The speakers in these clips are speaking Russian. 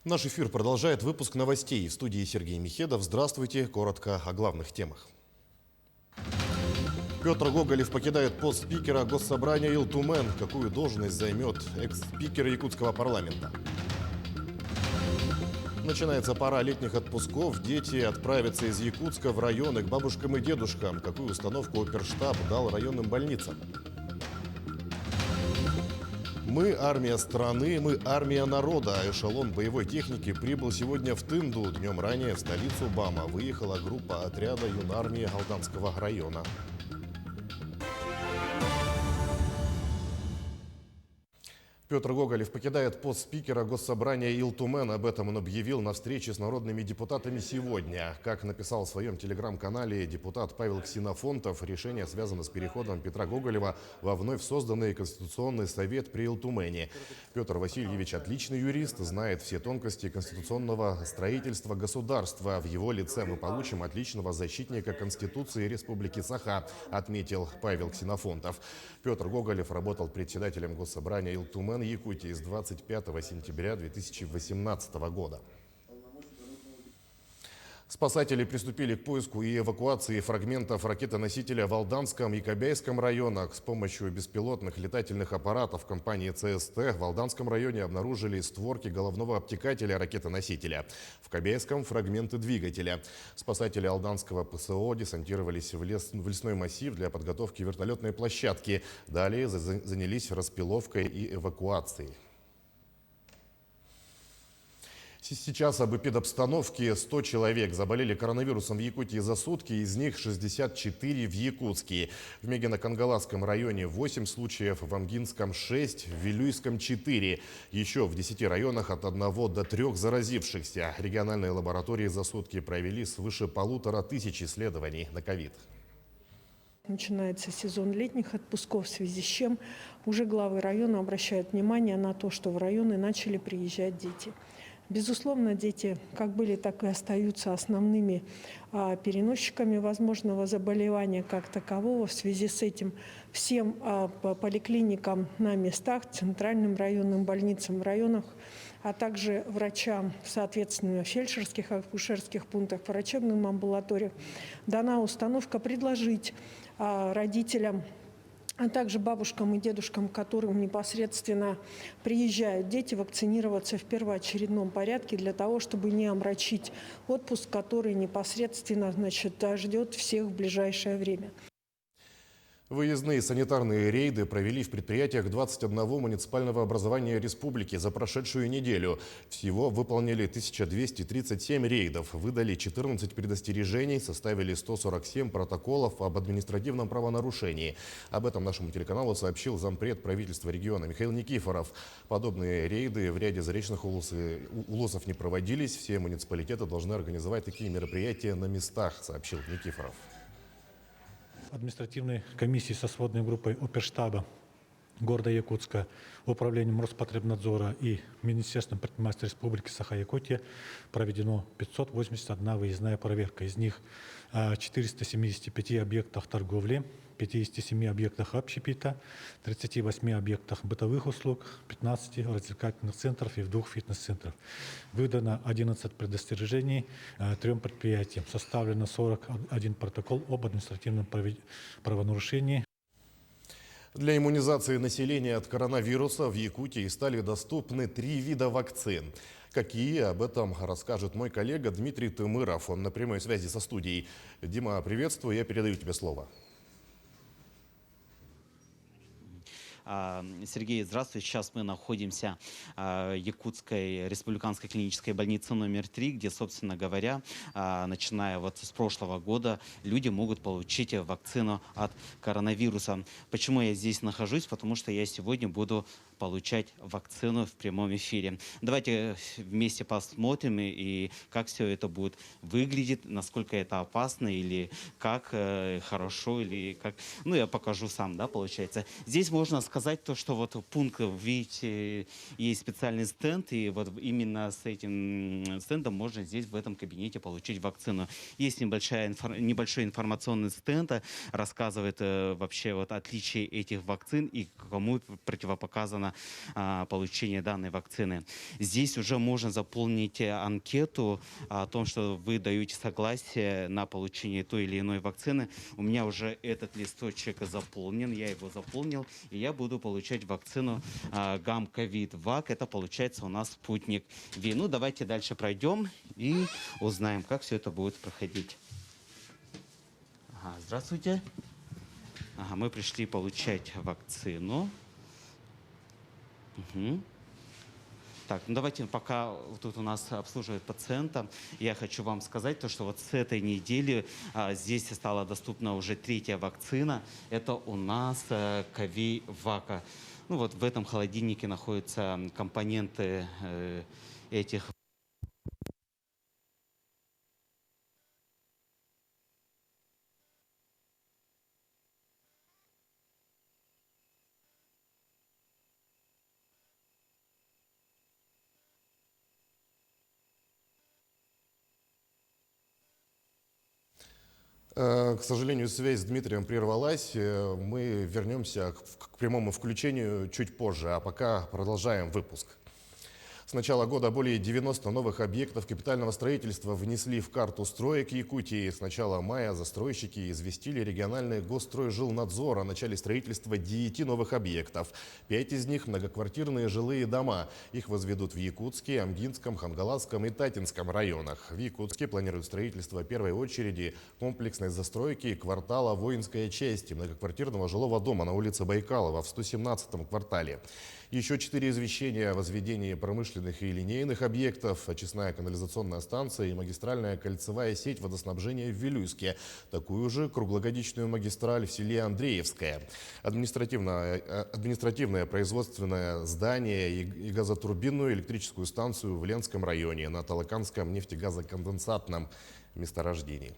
Наш эфир продолжает выпуск новостей. В студии Сергей Михедов. Здравствуйте. Коротко о главных темах. Петр Гоголев покидает пост спикера Госсобрания Илтумен. Какую должность займет экс-спикер якутского парламента? Начинается пора летних отпусков. Дети отправятся из Якутска в районы к бабушкам и дедушкам. Какую установку оперштаб дал районным больницам? Мы армия страны, мы армия народа. Эшелон боевой техники прибыл сегодня в Тынду. Днем ранее в столицу БАМа выехала группа отряда юнармии Галданского района. Петр Гоголев покидает пост спикера Госсобрания Илтумен. Об этом он объявил на встрече с народными депутатами сегодня. Как написал в своем телеграм-канале депутат Павел Ксенофонтов, решение связано с переходом Петра Гоголева во вновь созданный Конституционный совет при Илтумене. Петр Васильевич отличный юрист, знает все тонкости конституционного строительства государства. В его лице мы получим отличного защитника Конституции Республики Саха, отметил Павел Ксенофонтов. Петр Гоголев работал председателем Госсобрания Илтумен Якутии с 25 сентября 2018 года. Спасатели приступили к поиску и эвакуации фрагментов ракетоносителя в Алданском и Кобяйском районах. С помощью беспилотных летательных аппаратов компании ЦСТ в Алданском районе обнаружили створки головного обтекателя ракетоносителя. В Кобяйском – фрагменты двигателя. Спасатели Алданского ПСО десантировались в лесной массив для подготовки вертолетной площадки. Далее занялись распиловкой и эвакуацией. Сейчас об эпидобстановке. 100 человек заболели коронавирусом в Якутии за сутки, из них 64 в Якутске. В Мегино-Кангаласском районе 8 случаев, в Амгинском 6, в Вилюйском 4. Еще в 10 районах от 1 до 3 заразившихся. Региональные лаборатории за сутки провели свыше 1500 исследований на ковид. Начинается сезон летних отпусков, в связи с чем уже главы района обращают внимание на то, что в районы начали приезжать дети. Безусловно, дети как были, так и остаются основными переносчиками возможного заболевания как такового. В связи с этим всем поликлиникам на местах, центральным районным больницам в районах, а также врачам, соответственно, в фельдшерских, акушерских пунктах, врачебным амбулаториях дана установка предложить родителям, а также бабушкам и дедушкам, к которым непосредственно приезжают дети, вакцинироваться в первоочередном порядке для того, чтобы не омрачить отпуск, который непосредственно, ждет всех в ближайшее время. Выездные санитарные рейды провели в предприятиях 21 муниципального образования республики за прошедшую неделю. Всего выполнили 1237 рейдов, выдали 14 предостережений, составили 147 протоколов об административном правонарушении. Об этом нашему телеканалу сообщил зампред правительства региона Михаил Никифоров. Подобные рейды в ряде заречных улусов не проводились. Все муниципалитеты должны организовать такие мероприятия на местах, сообщил Никифоров. Административной комиссии со сводной группой оперштаба города Якутска, Управлением Роспотребнадзора и Министерством предпринимательства Республики Саха-Якутия проведено 581 выездная проверка. Из них 475 объектах торговли, 57 объектах общепита, 38 объектах бытовых услуг, 15 развлекательных центров и в 2 фитнес-центрах. Выдано 11 предостережений 3 предприятиям. Составлено 41 протокол об административном правонарушении. Для иммунизации населения от коронавируса в Якутии стали доступны 3 вида вакцин. Какие? Об этом расскажет мой коллега Дмитрий Тымыров. Он на прямой связи со студией. Дима, приветствую, я передаю тебе слово. Сергей, здравствуйте. Сейчас мы находимся в Якутской республиканской клинической больнице номер 3, где, собственно говоря, начиная вот с прошлого года, люди могут получить вакцину от коронавируса. Почему я здесь нахожусь? Потому что я сегодня буду получать вакцину в прямом эфире. Давайте вместе посмотрим, и как все это будет выглядеть, насколько это опасно, или как хорошо, или как... Ну, я покажу сам, да, получается. Здесь можно сказать то, что вот пункт, видите, есть специальный стенд, и вот именно с этим стендом можно здесь, в этом кабинете, получить вакцину. Есть небольшой информационный стенд, рассказывает вообще вот отличие этих вакцин и кому противопоказана на получение данной вакцины. Здесь уже можно заполнить анкету о том, что вы даете согласие на получение той или иной вакцины. У меня уже этот листочек заполнен, я его заполнил, и я буду получать вакцину ГАМ-ковид-ВАК. Это получается у нас спутник Ви. Ну, давайте дальше пройдем и узнаем, как все это будет проходить. Ага, здравствуйте. Ага, мы пришли получать вакцину. Угу. Так, ну давайте, пока тут у нас обслуживает пациента, я хочу вам сказать, то, что вот с этой недели здесь стала доступна уже 3-я вакцина. Это у нас КОВИ-ВАКа. Ну вот в этом холодильнике находятся компоненты этих. К сожалению, связь с Дмитрием прервалась. Мы вернемся к прямому включению чуть позже, а пока продолжаем выпуск. С начала года более 90 новых объектов капитального строительства внесли в карту строек Якутии. С начала мая застройщики известили региональный Госстройжилнадзор о начале строительства 9 новых объектов. 5 из них – многоквартирные жилые дома. Их возведут в Якутске, Амгинском, Хангаласском и Татинском районах. В Якутске планируют строительство первой очереди комплексной застройки квартала «Воинская часть» и многоквартирного жилого дома на улице Байкалова в 117-м квартале. Еще 4 извещения о возведении промышленных и линейных объектов, очистная канализационная станция и магистральная кольцевая сеть водоснабжения в Вилюйске. Такую же круглогодичную магистраль в селе Андреевское. Административное производственное здание и газотурбинную электрическую станцию в Ленском районе на Талаканском нефтегазоконденсатном месторождении.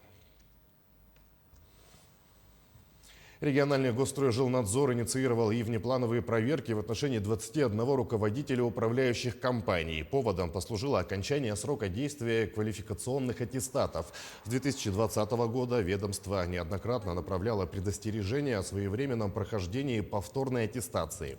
Региональный Госстройжилнадзор инициировал и внеплановые проверки в отношении 21 руководителя управляющих компаний. Поводом послужило окончание срока действия квалификационных аттестатов. С 2020 года ведомство неоднократно направляло предостережения о своевременном прохождении повторной аттестации.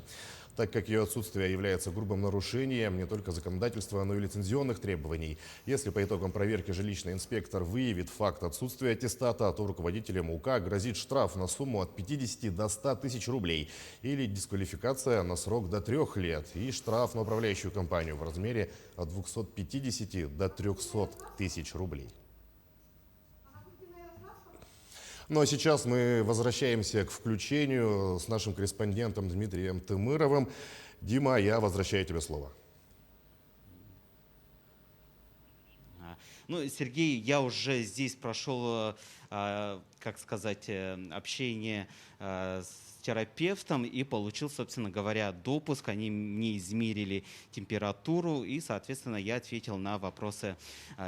Так как ее отсутствие является грубым нарушением не только законодательства, но и лицензионных требований. Если по итогам проверки жилищный инспектор выявит факт отсутствия аттестата, то руководителям УК грозит штраф на сумму от 50 до 100 тысяч рублей или дисквалификация на срок до 3 лет и штраф на управляющую компанию в размере от 250 до 300 тысяч рублей. Ну а сейчас мы возвращаемся к включению с нашим корреспондентом Дмитрием Тымыровым. Дима, я возвращаю тебе слово. Ну, Сергей, я уже здесь прошел, как сказать, общение с терапевтом и получил, собственно говоря, допуск. Они мне измерили температуру и, соответственно, я ответил на вопросы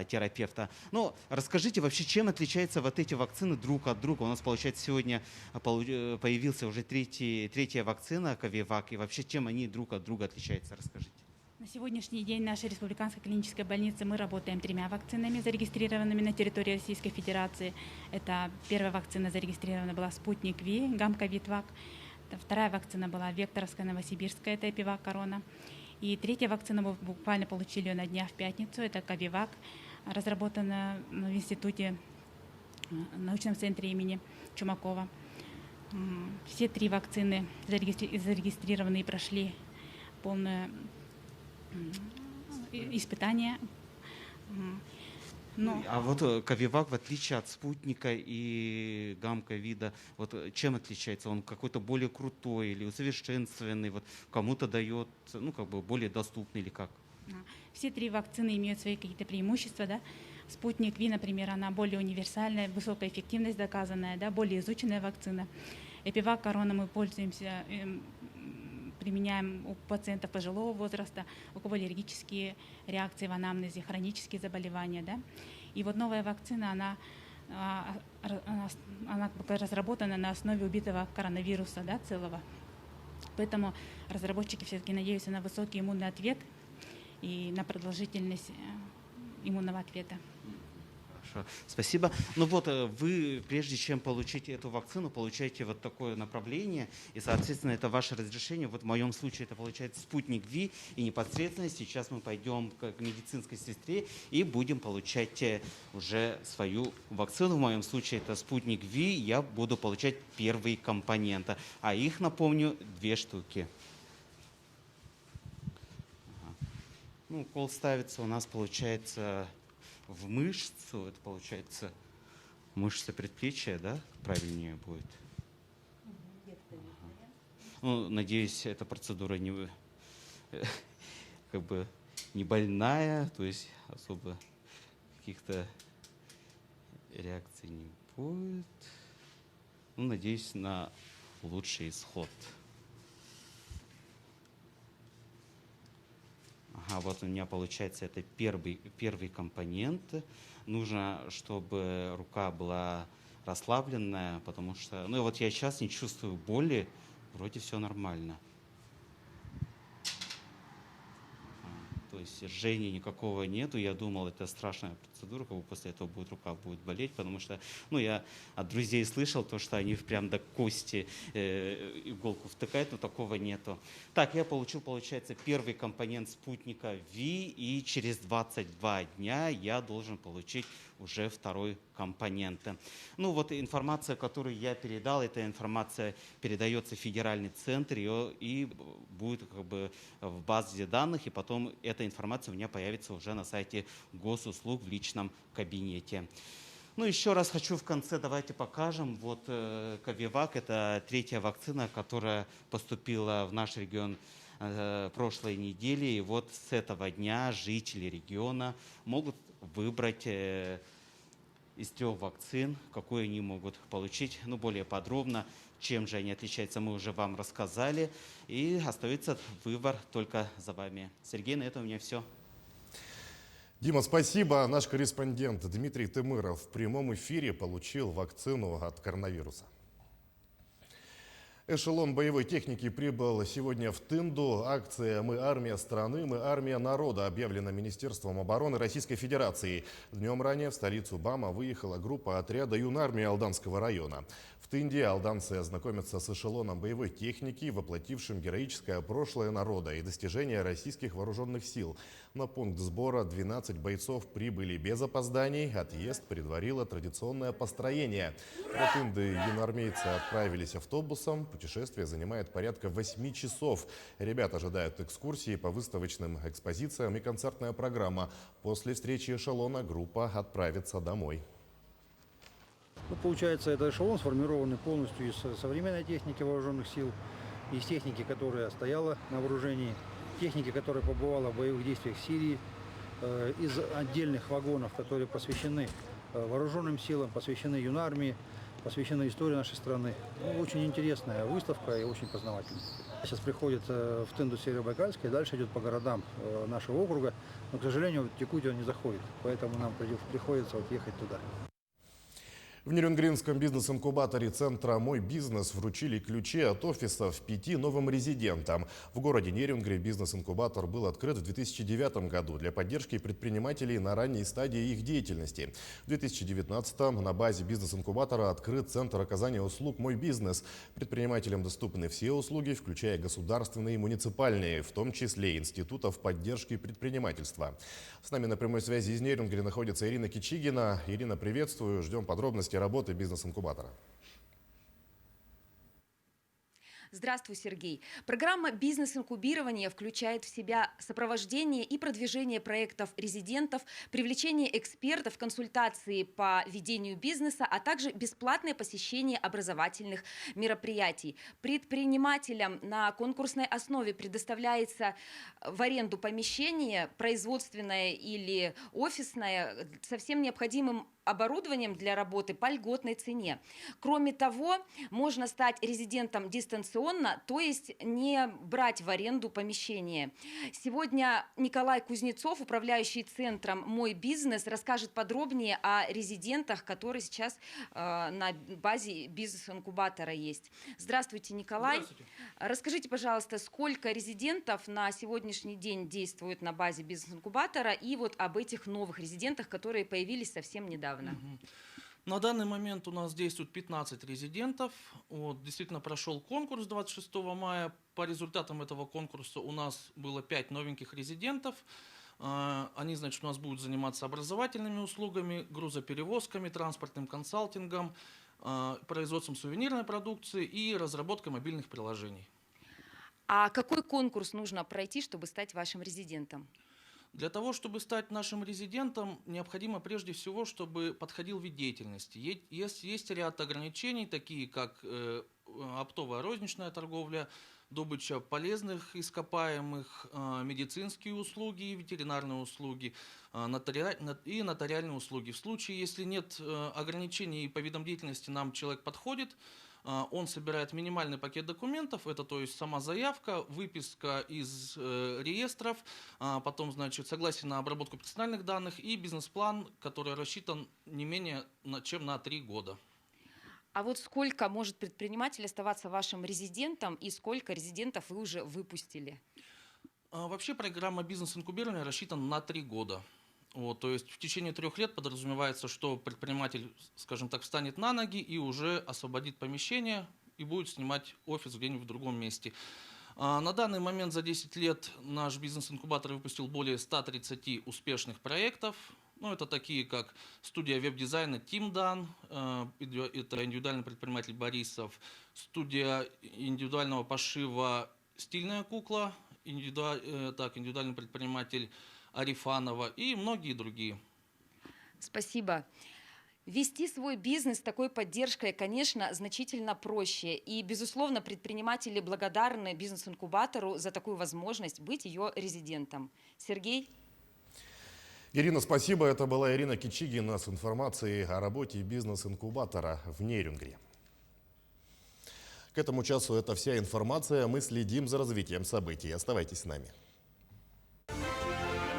терапевта. Ну, расскажите вообще, чем отличаются вот эти вакцины друг от друга? У нас, получается, сегодня появился уже третья вакцина КОВИ-ВАК. И вообще, чем они друг от друга отличаются? Расскажите. На сегодняшний день в нашей республиканской клинической больнице мы работаем 3 вакцинами, зарегистрированными на территории Российской Федерации. Это первая вакцина зарегистрирована была «Спутник Ви», ГАМ-ковид-ВАК. Вторая вакцина была «Векторовская, Новосибирская», это «Эпивак Корона». И третья вакцина, мы буквально получили ее на днях в пятницу, это КОВИ-ВАК, разработана в институте, научном центре имени Чумакова. Все 3 вакцины зарегистрированы и прошли полное испытания. Но... А вот КОВИ-ВАК, в отличие от спутника и гамма-ковида, вот чем отличается? Он какой-то более крутой или усовершенствованный, вот кому-то дает, ну, как бы более доступный или как? Все 3 вакцины имеют свои какие-то преимущества, да. Спутник Ви, например, она более универсальная, высокая эффективность доказанная, да, более изученная вакцина. Эпивак Корона мы пользуемся, применяем у пациентов пожилого возраста, у кого аллергические реакции в анамнезе, хронические заболевания. Да? И вот новая вакцина, она разработана на основе убитого коронавируса, да, целого. Поэтому разработчики все-таки надеются на высокий иммунный ответ и на продолжительность иммунного ответа. Хорошо, спасибо. Ну вот, вы, прежде чем получить эту вакцину, получаете вот такое направление, и, соответственно, это ваше разрешение. Вот в моем случае это получается спутник Ви, и непосредственно сейчас мы пойдем к медицинской сестре и будем получать уже свою вакцину. В моем случае это спутник Ви, я буду получать первые компоненты, а их, напомню, 2 штуки. Ну, укол ставится у нас, получается, в мышцу, это получается мышца предплечья, да, правильнее будет? Ага. Ну, надеюсь, эта процедура не, как бы, не больная, то есть особо каких-то реакций не будет. Ну, надеюсь на лучший исход. Ага, вот у меня получается это первый компонент. Нужно, чтобы рука была расслабленная, потому что, ну вот я сейчас не чувствую боли, вроде все нормально. То есть жжения никакого нету. Я думал, это страшная процедура, как бы после этого рука будет болеть, потому что, ну, я от друзей слышал то, что они прям до кости иголку втыкают, но такого нету. Так, я получил, получается, первый компонент спутника Ви, и через 22 дня я должен получить уже второй компонент. Ну вот информация, которую я передал, эта информация передается в федеральный центр и будет как бы в базе данных, и потом эта информация у меня появится уже на сайте госуслуг в личном кабинете. Ну, еще раз хочу в конце, давайте покажем. Вот Ковивак – это 3-я вакцина, которая поступила в наш регион прошлой недели. И вот с этого дня жители региона могут выбрать из 3 вакцин, какую они могут получить. Ну, более подробно, чем же они отличаются, мы уже вам рассказали. И остается выбор только за вами. Сергей, на этом у меня все. Дима, спасибо. Наш корреспондент Дмитрий Тымыров в прямом эфире получил вакцину от коронавируса. Эшелон боевой техники прибыл сегодня в Тынду. Акция «Мы армия страны, мы армия народа» объявлена Министерством обороны Российской Федерации. Днем ранее в столицу БАМа выехала группа отряда юнармии Алданского района. В Тынде алданцы ознакомятся с эшелоном боевой техники, воплотившим героическое прошлое народа и достижения российских вооруженных сил. На пункт сбора 12 бойцов прибыли без опозданий. Отъезд предварило традиционное построение. До Тынды юнармейцы отправились автобусом. Путешествие занимает порядка 8 часов. Ребят ожидают экскурсии по выставочным экспозициям и концертная программа. После встречи эшелона группа отправится домой. Ну, получается, это эшелон, сформированный полностью из современной техники вооруженных сил, из техники, которая стояла на вооружении, техники, которая побывала в боевых действиях в Сирии, из отдельных вагонов, которые посвящены вооруженным силам, посвящены юнармии, посвящены истории нашей страны. Ну, очень интересная выставка и очень познавательная. Сейчас приходит в Тынду Северобайкальская и дальше идет по городам нашего округа, но, к сожалению, в Якутию он не заходит, поэтому нам приходится вот ехать туда. В Нерюнгринском бизнес-инкубаторе центра «Мой бизнес» вручили ключи от офисов 5 новым резидентам. В городе Нерюнгри бизнес-инкубатор был открыт в 2009 году для поддержки предпринимателей на ранней стадии их деятельности. В 2019 на базе бизнес-инкубатора открыт центр оказания услуг «Мой бизнес». Предпринимателям доступны все услуги, включая государственные и муниципальные, в том числе институтов поддержки предпринимательства. С нами на прямой связи из Нерюнгри находится Ирина Кичигина. Ирина, приветствую. Ждем подробностей работы бизнес-инкубатора. Здравствуй, Сергей. Программа бизнес-инкубирования включает в себя сопровождение и продвижение проектов резидентов, привлечение экспертов, консультации по ведению бизнеса, а также бесплатное посещение образовательных мероприятий. Предпринимателям на конкурсной основе предоставляется в аренду помещение, производственное или офисное, со всем необходимым оборудованием для работы по льготной цене. Кроме того, можно стать резидентом дистанционно, то есть не брать в аренду помещение. Сегодня Николай Кузнецов, управляющий центром «Мой бизнес», расскажет подробнее о резидентах, которые сейчас на базе бизнес-инкубатора есть. Здравствуйте, Николай. Здравствуйте. Расскажите, пожалуйста, сколько резидентов на сегодняшний день действует на базе бизнес-инкубатора и вот об этих новых резидентах, которые появились совсем недавно. недавно? На данный момент у нас действует 15 резидентов. Вот, действительно прошел конкурс 26 мая. По результатам этого конкурса у нас было 5 новеньких резидентов. Они, значит, у нас будут заниматься образовательными услугами, грузоперевозками, транспортным консалтингом, производством сувенирной продукции и разработкой мобильных приложений. А какой конкурс нужно пройти, чтобы стать вашим резидентом? Для того, чтобы стать нашим резидентом, необходимо прежде всего, чтобы подходил вид деятельности. Есть ряд ограничений, такие как оптовая розничная торговля, добыча полезных ископаемых, медицинские услуги, ветеринарные услуги и нотариальные услуги. В случае, если нет ограничений по видам деятельности, нам человек подходит, он собирает минимальный пакет документов, это то есть сама заявка, выписка из реестров, потом, значит, согласие на обработку персональных данных и бизнес-план, который рассчитан не менее чем на 3 года. А вот сколько может предприниматель оставаться вашим резидентом и сколько резидентов вы уже выпустили? Вообще программа бизнес-инкубирования рассчитана на 3 года. Вот, то есть в течение 3 лет подразумевается, что предприниматель, скажем так, встанет на ноги и уже освободит помещение и будет снимать офис где-нибудь в другом месте. На данный момент за 10 лет наш бизнес-инкубатор выпустил более 130 успешных проектов. Ну, это такие, как студия веб-дизайна Тимдан, это индивидуальный предприниматель Борисов, студия индивидуального пошива «Стильная кукла», индивидуальный предприниматель Арифанова и многие другие. Спасибо. Вести свой бизнес с такой поддержкой, конечно, значительно проще. И, безусловно, предприниматели благодарны бизнес-инкубатору за такую возможность быть ее резидентом. Сергей? Ирина, спасибо. Это была Ирина Кичигина с информацией о работе бизнес-инкубатора в Нерюнгри. К этому часу это вся информация. Мы следим за развитием событий. Оставайтесь с нами.